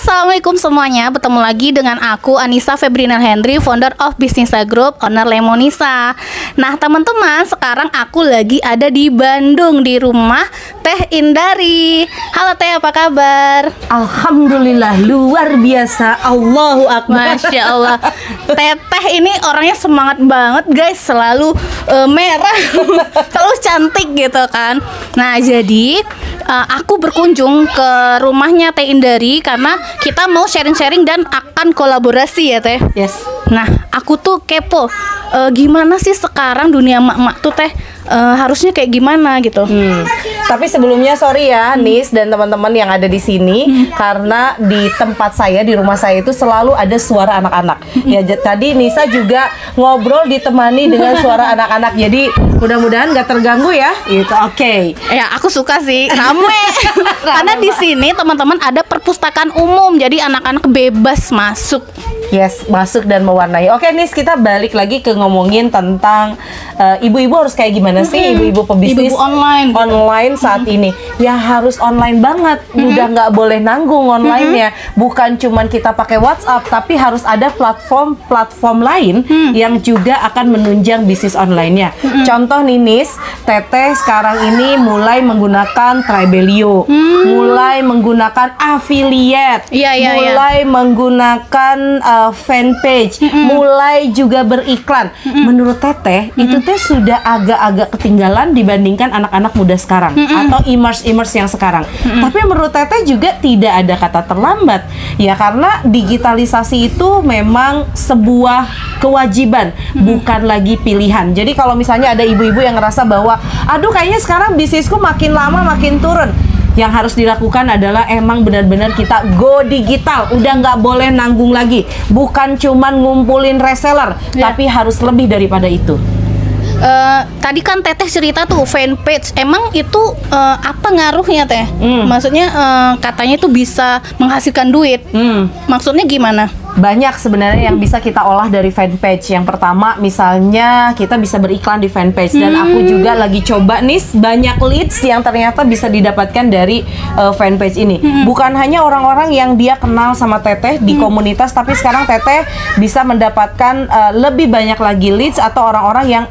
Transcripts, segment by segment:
Assalamualaikum semuanya, bertemu lagi dengan aku Anissa Febrina Hendry, founder of Bisnisa Group, owner Lemonisa. Nah teman-teman, sekarang aku lagi ada di Bandung di rumah Teh Indari. Halo Teh, apa kabar? Alhamdulillah, luar biasa. Allahu Akbar. Masya Allah. Teteh ini orangnya semangat banget guys, selalu merah, selalu cantik gitu kan. Nah jadi aku berkunjung ke rumahnya Teh Indari karena kita mau sharing-sharing dan akan kolaborasi ya Teh. Yes. Nah aku tuh kepo, gimana sih sekarang dunia emak-emak tuh Teh, harusnya kayak gimana gitu. Tapi sebelumnya sorry ya Nis dan teman-teman yang ada di sini, karena di tempat saya, di rumah saya itu selalu ada suara anak-anak. Ya tadi Nisa juga ngobrol ditemani dengan suara anak-anak. Jadi mudah-mudahan nggak terganggu ya. Itu oke. Ya aku suka sih rame. Karena di sini teman-teman ada perpustakaan umum, jadi anak-anak bebas masuk. Yes, masuk dan mewarnai. Oke Nis, kita balik lagi ke ngomongin tentang ibu-ibu harus kayak gimana sih, ibu-ibu pebisnis Ibu-ibu online saat ini. Ya harus online banget, udah nggak boleh nanggung online-nya. Bukan cuman kita pakai WhatsApp, tapi harus ada platform lain yang juga akan menunjang bisnis online-nya. Contoh nih Nis, Teteh sekarang ini mulai menggunakan Tribelio, mulai menggunakan affiliate, mulai menggunakan fanpage, mulai juga beriklan. Menurut Teteh, itu Teh sudah agak-agak ketinggalan dibandingkan anak-anak muda sekarang atau e-commerce yang sekarang. Tapi menurut Teteh juga tidak ada kata terlambat. Ya karena digitalisasi itu memang sebuah kewajiban, bukan lagi pilihan. Jadi kalau misalnya ada ibu-ibu yang ngerasa bahwa aduh kayaknya sekarang bisnisku makin lama makin turun, yang harus dilakukan adalah emang benar-benar kita go digital. Udah nggak boleh nanggung lagi. Bukan cuman ngumpulin reseller, tapi harus lebih daripada itu. Tadi kan Teteh cerita tuh fanpage, emang itu apa ngaruhnya Teh? Maksudnya katanya itu bisa menghasilkan duit. Maksudnya gimana? Banyak sebenarnya yang bisa kita olah dari fanpage. Yang pertama misalnya kita bisa beriklan di fanpage. Dan aku juga lagi coba nih banyak leads yang ternyata bisa didapatkan dari fanpage ini. Bukan hanya orang-orang yang dia kenal sama Teteh di komunitas, tapi sekarang Teteh bisa mendapatkan lebih banyak lagi leads atau orang-orang yang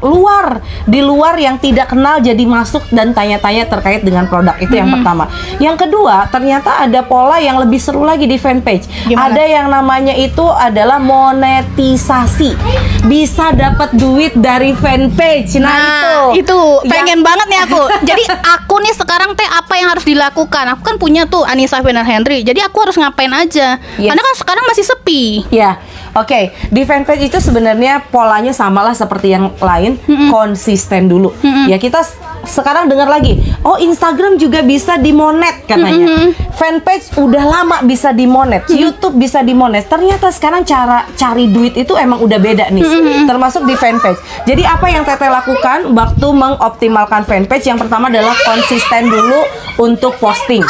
di luar yang tidak kenal jadi masuk dan tanya-tanya terkait dengan produk. Itu yang pertama. Yang kedua, ternyata ada pola yang lebih seru lagi di fanpage. Gimana? Ada yang namanya itu adalah monetisasi. Bisa dapat duit dari fanpage. Nah itu pengen banget nih aku. Jadi aku nih sekarang Teh apa yang harus dilakukan? Aku kan punya tuh Anissa Febrina Hendry. Jadi aku harus ngapain aja? Karena kan sekarang masih sepi. Ya. Oke, di fanpage itu sebenarnya polanya samalah seperti yang lain, konsisten dulu. Ya kita sekarang dengar lagi, oh Instagram juga bisa dimonet katanya. Fanpage udah lama bisa dimonet, YouTube bisa dimonet. Ternyata sekarang cara cari duit itu emang udah beda nih, termasuk di fanpage. Jadi apa yang Teteh lakukan waktu mengoptimalkan fanpage? Yang pertama adalah konsisten dulu untuk posting.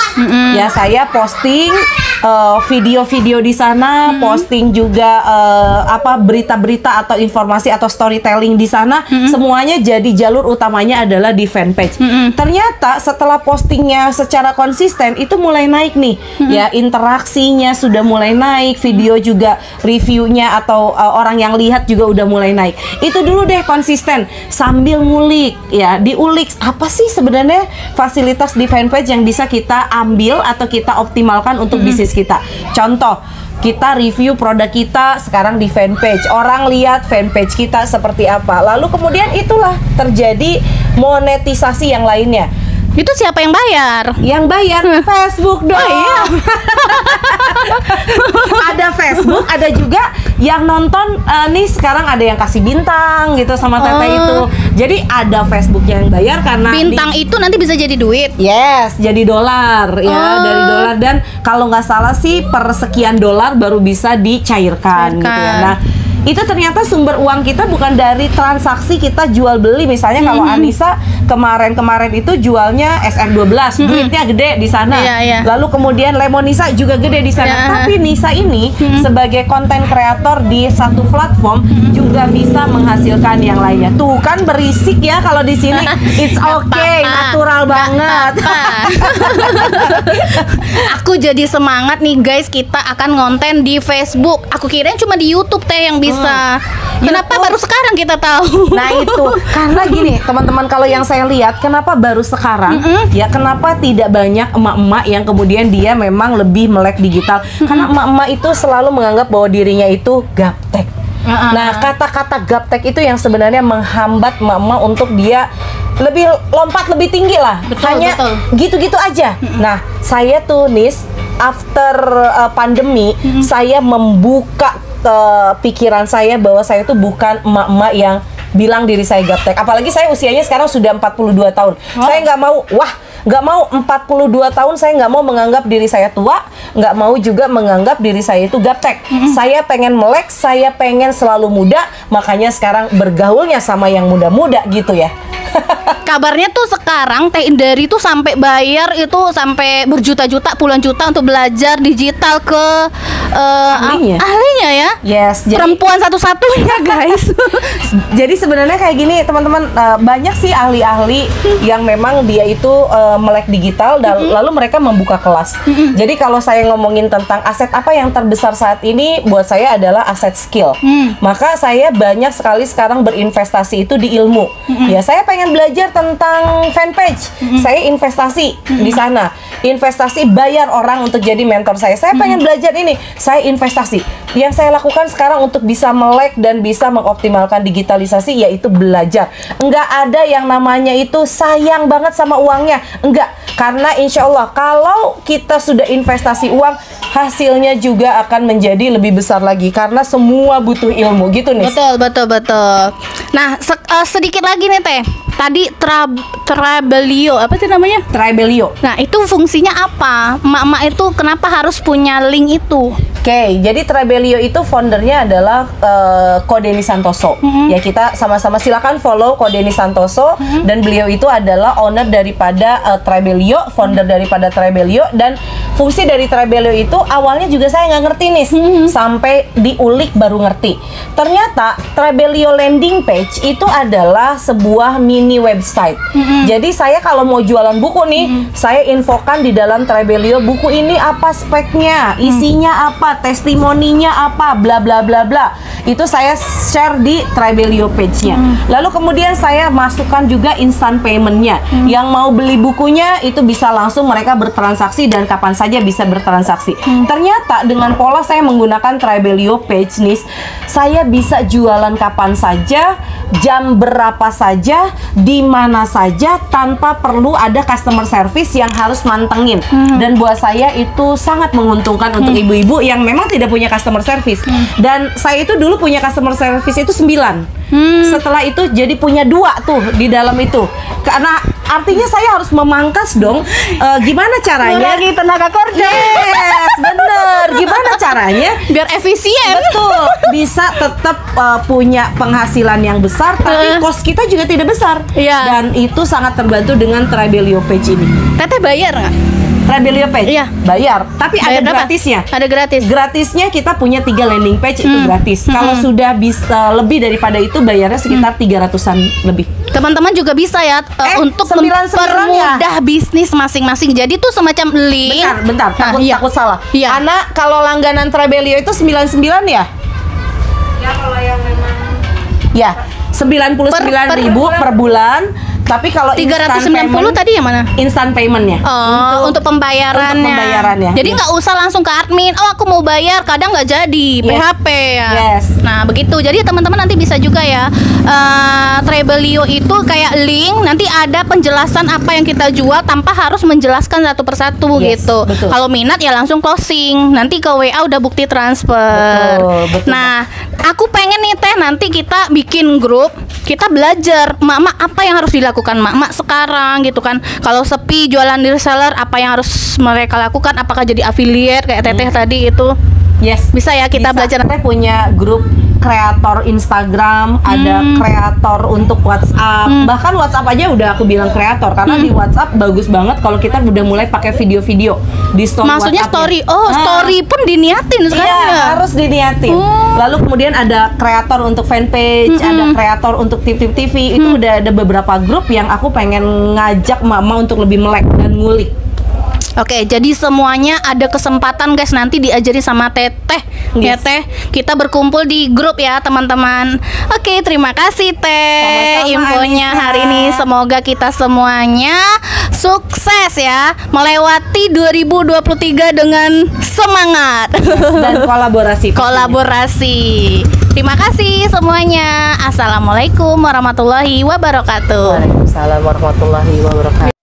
Ya saya posting video-video di sana, posting juga berita-berita atau informasi atau storytelling di sana, semuanya jadi jalur utamanya adalah di fanpage. Ternyata setelah postingnya secara konsisten itu mulai naik nih, ya interaksinya sudah mulai naik, video juga reviewnya atau orang yang lihat juga udah mulai naik. Itu dulu deh konsisten sambil ngulik, ya diulik apa sih sebenarnya fasilitas di fanpage yang bisa kita ambil atau kita optimalkan untuk bisnis kita. Contoh, kita review produk kita sekarang di fanpage. Orang lihat fanpage kita seperti apa. Lalu kemudian itulah terjadi monetisasi yang lainnya. Itu siapa yang bayar? Yang bayar Facebook dong. Oh, iya. Ada Facebook, ada juga yang nonton nih sekarang ada yang kasih bintang gitu sama Teteh itu. Jadi ada Facebook yang bayar karena bintang itu nanti bisa jadi duit. Yes, jadi dolar ya, dari dolar, dan kalau nggak salah sih per sekian dolar baru bisa dicairkan gitu ya. Nah, itu ternyata sumber uang kita bukan dari transaksi kita jual beli. Misalnya kalau Anissa kemarin itu jualnya SR12, duitnya gede di sana. Lalu kemudian Lemonisa juga gede di sana. Tapi Nisa ini sebagai konten kreator di satu platform juga bisa menghasilkan yang lainnya. Tuh kan berisik ya kalau di sini. It's okay, natural banget. Aku jadi semangat nih guys, kita akan ngonten di Facebook. Aku kirain cuma di YouTube teh yang bisa. Kenapa baru sekarang kita tahu? Nah itu karena gini teman-teman, kalau yang saya lihat kenapa baru sekarang ya, kenapa tidak banyak emak-emak yang kemudian dia memang lebih melek digital. Karena emak-emak itu selalu menganggap bahwa dirinya itu gaptek. Nah kata-kata gaptek itu yang sebenarnya menghambat emak-emak untuk dia lebih lompat lebih tinggi lah. Hanya gitu-gitu aja. Nah saya tuh Nis, after pandemi saya membuka pikiran saya bahwa saya tuh bukan emak-emak yang bilang diri saya gaptek. Apalagi saya usianya sekarang sudah 42 tahun. Saya nggak mau, nggak mau 42 tahun saya nggak mau menganggap diri saya tua, nggak mau juga menganggap diri saya itu gaptek. Saya pengen melek, saya pengen selalu muda, makanya sekarang bergaulnya sama yang muda-muda gitu ya. Kabarnya tuh sekarang Teh Indari tuh sampai bayar itu sampai berjuta-juta, puluhan juta untuk belajar digital ke ahlinya ya. Yes, jadi perempuan satu-satunya guys. Jadi sebenarnya kayak gini teman-teman, banyak sih ahli-ahli yang memang dia itu melek digital dan lalu mereka membuka kelas. Jadi kalau saya ngomongin tentang aset apa yang terbesar saat ini buat saya adalah aset skill. Maka saya banyak sekali sekarang berinvestasi itu di ilmu. Ya saya pengen belajar tentang fanpage, saya investasi di sana. Investasi bayar orang untuk jadi mentor saya. Saya pengen belajar ini, saya investasi. Yang saya lakukan sekarang untuk bisa melek dan bisa mengoptimalkan digitalisasi yaitu belajar. Enggak ada yang namanya itu sayang banget sama uangnya. Enggak, karena insya Allah kalau kita sudah investasi uang, hasilnya juga akan menjadi lebih besar lagi karena semua butuh ilmu gitu nih. Betul. Nah, sedikit lagi nih Teh. Tadi Trabelio, apa sih namanya? Trabelio. Nah, itu fungsinya apa? Emak-emak itu kenapa harus punya link itu? Oke, jadi Trabelio itu foundernya adalah Kodeni Santoso. Ya kita sama-sama silakan follow Kodeni Santoso dan beliau itu adalah owner daripada Trabelio, founder daripada Trabelio. Dan fungsi dari Trabelio itu awalnya juga saya nggak ngerti nih, sampai diulik baru ngerti. Ternyata Trabelio landing page itu adalah sebuah mini website. Jadi saya kalau mau jualan buku nih, saya infokan di dalam Trabelio buku ini apa speknya, isinya apa, testimoninya apa, bla bla bla bla. Itu saya share di Trabelio page-nya. Lalu kemudian saya masukkan juga instant payment-nya. Yang mau beli bukunya itu bisa langsung mereka bertransaksi dan kapan saja bisa bertransaksi. Ternyata dengan pola saya menggunakan Trabelio page nih, saya bisa jualan kapan saja, jam berapa saja, di mana saja tanpa perlu ada customer service yang harus mantengin. Dan buat saya itu sangat menguntungkan untuk ibu-ibu yang memang tidak punya customer service. Dan saya itu dulu punya customer service itu 9. Setelah itu jadi punya 2 tuh di dalam itu. Karena artinya saya harus memangkas dong. Gimana caranya? Lagi tenaga kerja. Yes, bener. Gimana caranya? Biar efisien. Betul. Bisa tetap punya penghasilan yang besar, tapi cost kita juga tidak besar. Dan itu sangat terbantu dengan Trabelio page ini. Teteh bayar nggak? Trabelio page? Iya. Bayar. Tapi Bayar ada berapa? gratisnya. Ada gratis. Gratisnya kita punya 3 landing page itu gratis. Kalau sudah bisa lebih daripada itu bayarnya sekitar 300-an lebih. Teman-teman juga bisa ya untuk 99 mempermudah bisnis masing-masing. Jadi tuh semacam link. Bentar, takut salah. Iya. Karena kalau langganan Trabelio itu 99 ya? Ya kalau yang memang ya 99.000 per bulan. Tapi kalau 390 tadi yang mana? Instant paymentnya. Untuk pembayarannya. Untuk pembayarannya. Jadi nggak usah langsung ke admin. Oh aku mau bayar, kadang nggak jadi. PHP ya. Yes. Nah begitu. Jadi teman-teman nanti bisa juga ya. Trabelio itu kayak link. Nanti ada penjelasan apa yang kita jual tanpa harus menjelaskan satu persatu gitu. Betul. Kalau minat ya langsung closing. Nanti ke WA udah bukti transfer. Betul. Nah aku pengen nih Teh nanti kita bikin grup. Kita belajar mak apa yang harus dilakukan mak sekarang gitu kan. Kalau sepi jualan di reseller apa yang harus mereka lakukan, apakah jadi affiliate kayak Teteh tadi itu. Yes. Bisa ya kita belajar. Kita punya grup kreator Instagram, ada kreator untuk WhatsApp. Bahkan WhatsApp aja udah aku bilang kreator karena di WhatsApp bagus banget kalau kita udah mulai pakai video-video di story. Maksudnya story. Oh, story pun diniatin sekarang iya, ya. harus diniatin. Lalu kemudian ada kreator untuk fanpage, ada kreator untuk tip-tip TV. Itu udah ada beberapa grup yang aku pengen ngajak mama untuk lebih melek dan ngulik. Oke, jadi semuanya ada kesempatan guys, nanti diajari sama Teteh. Ya Yes. Teh, kita berkumpul di grup ya teman-teman. Oke, terima kasih Teh Sama-sama, infonya Anissa. hari ini. Semoga kita semuanya sukses ya, melewati 2023 dengan semangat Dan kolaborasi. kolaborasi. Terima kasih semuanya. Assalamualaikum warahmatullahi wabarakatuh. Waalaikumsalam warahmatullahi wabarakatuh.